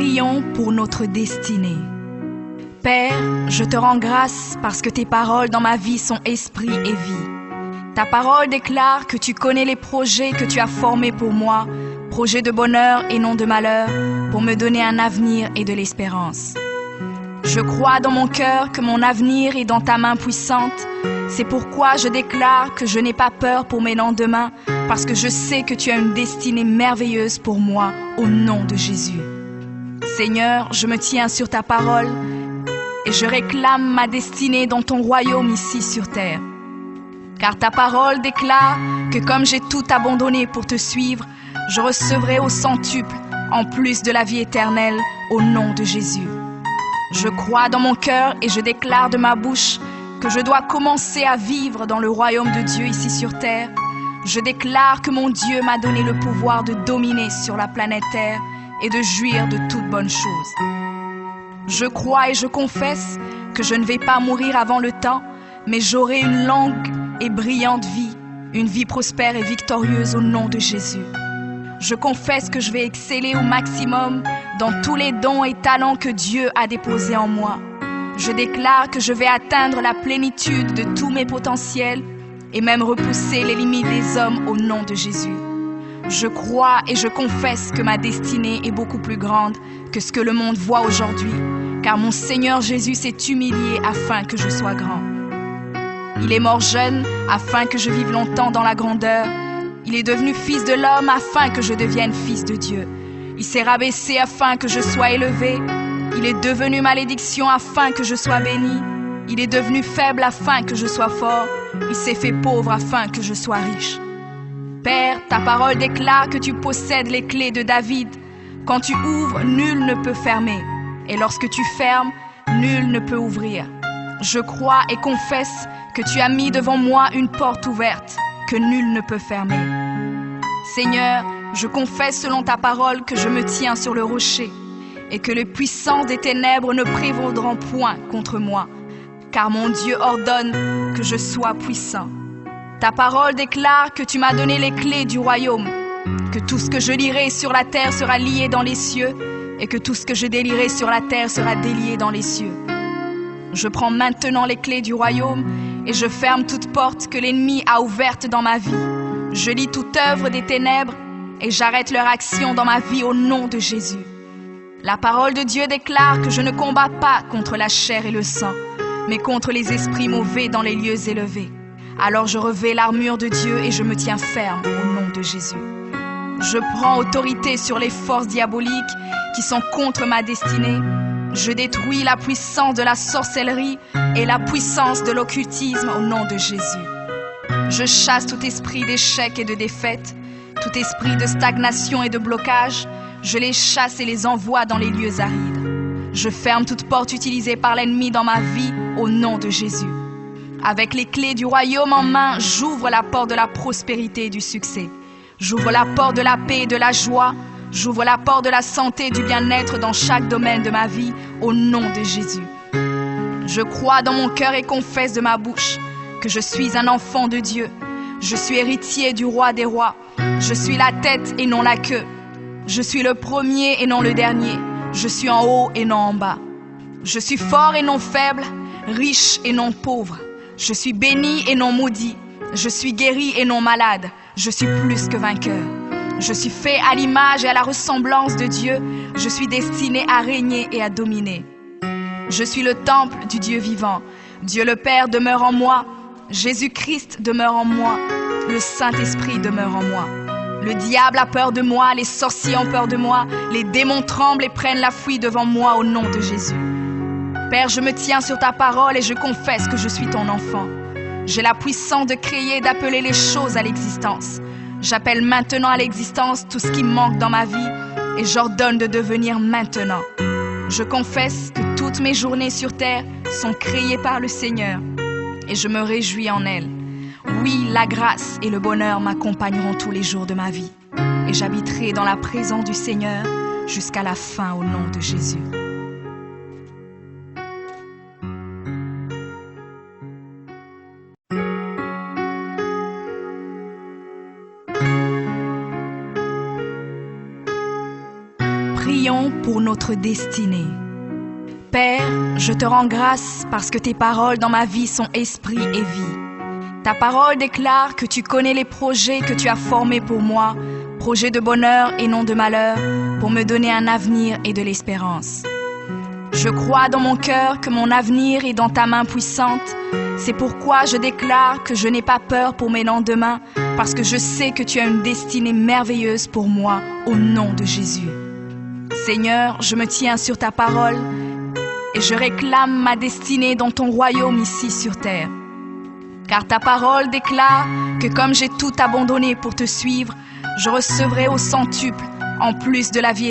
prions pour notre destinée. Père, je te rends grâce parce que tes paroles dans ma vie sont esprit et vie. Ta parole déclare que tu connais les projets que tu as formés pour moi, projets de bonheur et non de malheur, pour me donner un avenir et de l'espérance. Je crois dans mon cœur que mon avenir est dans ta main puissante. C'est pourquoi je déclare que je n'ai pas peur pour mes lendemains, parce que je sais que tu as une destinée merveilleuse pour moi, au nom de Jésus. Seigneur, je me tiens sur ta parole et je réclame ma destinée dans ton royaume ici sur terre. Car ta parole déclare que comme j'ai tout abandonné pour te suivre, je recevrai au centuple, en plus de la vie éternelle, au nom de Jésus. Je crois dans mon cœur et je déclare de ma bouche que je dois commencer à vivre dans le royaume de Dieu ici sur terre. Je déclare que mon Dieu m'a donné le pouvoir de dominer sur la planète Terre et de jouir de toutes bonnes choses. Je crois et je confesse que je ne vais pas mourir avant le temps, mais j'aurai une longue et brillante vie, une vie prospère et victorieuse au nom de Jésus. Je confesse que je vais exceller au maximum dans tous les dons et talents que Dieu a déposés en moi. Je déclare que je vais atteindre la plénitude de tous mes potentiels et même repousser les limites des hommes au nom de Jésus. Je crois et je confesse que ma destinée est beaucoup plus grande que ce que le monde voit aujourd'hui, car mon Seigneur Jésus s'est humilié afin que je sois grand. Il est mort jeune afin que je vive longtemps dans la grandeur. Il est devenu fils de l'homme afin que je devienne fils de Dieu. Il s'est rabaissé afin que je sois élevé. Il est devenu malédiction afin que je sois béni. Il est devenu faible afin que je sois fort. Il s'est fait pauvre afin que je sois riche. Père, ta parole déclare que tu possèdes les clés de David. Quand tu ouvres, nul ne peut fermer. Et lorsque tu fermes, nul ne peut ouvrir. Je crois et confesse que tu as mis devant moi une porte ouverte que nul ne peut fermer. Seigneur, je confesse selon ta parole que je me tiens sur le rocher et que les puissances des ténèbres ne prévaudront point contre moi, car mon Dieu ordonne que je sois puissant. Ta parole déclare que tu m'as donné les clés du royaume, que tout ce que je lierai sur la terre sera lié dans les cieux et que tout ce que je délierai sur la terre sera délié dans les cieux. Je prends maintenant les clés du royaume et je ferme toute porte que l'ennemi a ouverte dans ma vie. Je lis toute œuvre des ténèbres et j'arrête leur action dans ma vie au nom de Jésus. La parole de Dieu déclare que je ne combats pas contre la chair et le sang, mais contre les esprits mauvais dans les lieux élevés. Alors je revêts l'armure de Dieu et je me tiens ferme au nom de Jésus. Je prends autorité sur les forces diaboliques qui sont contre ma destinée. Je détruis la puissance de la sorcellerie et la puissance de l'occultisme au nom de Jésus. Je chasse tout esprit d'échec et de défaite, tout esprit de stagnation et de blocage. Je les chasse et les envoie dans les lieux arides. Je ferme toute porte utilisée par l'ennemi dans ma vie au nom de Jésus. Avec les clés du royaume en main, j'ouvre la porte de la prospérité et du succès. J'ouvre la porte de la paix et de la joie. J'ouvre la porte de la santé et du bien-être dans chaque domaine de ma vie, au nom de Jésus. Je crois dans mon cœur et confesse de ma bouche que je suis un enfant de Dieu. Je suis héritier du roi des rois. Je suis la tête et non la queue. Je suis le premier et non le dernier. Je suis en haut et non en bas. Je suis fort et non faible, riche et non pauvre. Je suis béni et non maudit. Je suis guéri et non malade. Je suis plus que vainqueur. Je suis fait à l'image et à la ressemblance de Dieu. Je suis destiné à régner et à dominer. Je suis le temple du Dieu vivant. Dieu le Père demeure en moi. Jésus-Christ demeure en moi. Le Saint-Esprit demeure en moi. Le diable a peur de moi, les sorciers ont peur de moi, les démons tremblent et prennent la fuite devant moi au nom de Jésus. Père, je me tiens sur ta parole et je confesse que je suis ton enfant. J'ai la puissance de créer et d'appeler les choses à l'existence. J'appelle maintenant à l'existence tout ce qui manque dans ma vie et j'ordonne de devenir maintenant. Je confesse que toutes mes journées sur terre sont créées par le Seigneur et je me réjouis en elles. Oui, la grâce et le bonheur m'accompagneront tous les jours de ma vie et j'habiterai dans la présence du Seigneur jusqu'à la fin au nom de Jésus. prions pour notre destinée. Père, je te rends grâce parce que tes paroles dans ma vie sont esprit et vie. Ta parole déclare que tu connais les projets que tu as formés pour moi, projets de bonheur et non de malheur, pour me donner un avenir et de l'espérance. Je crois dans mon cœur que mon avenir est dans ta main puissante. C'est pourquoi je déclare que je n'ai pas peur pour mes lendemains, parce que je sais que tu as une destinée merveilleuse pour moi, au nom de Jésus. Seigneur, je me tiens sur ta parole et je réclame ma destinée dans ton royaume ici sur terre. Car ta parole déclare que comme j'ai tout abandonné pour te suivre, je recevrai au centuple, en plus de la vie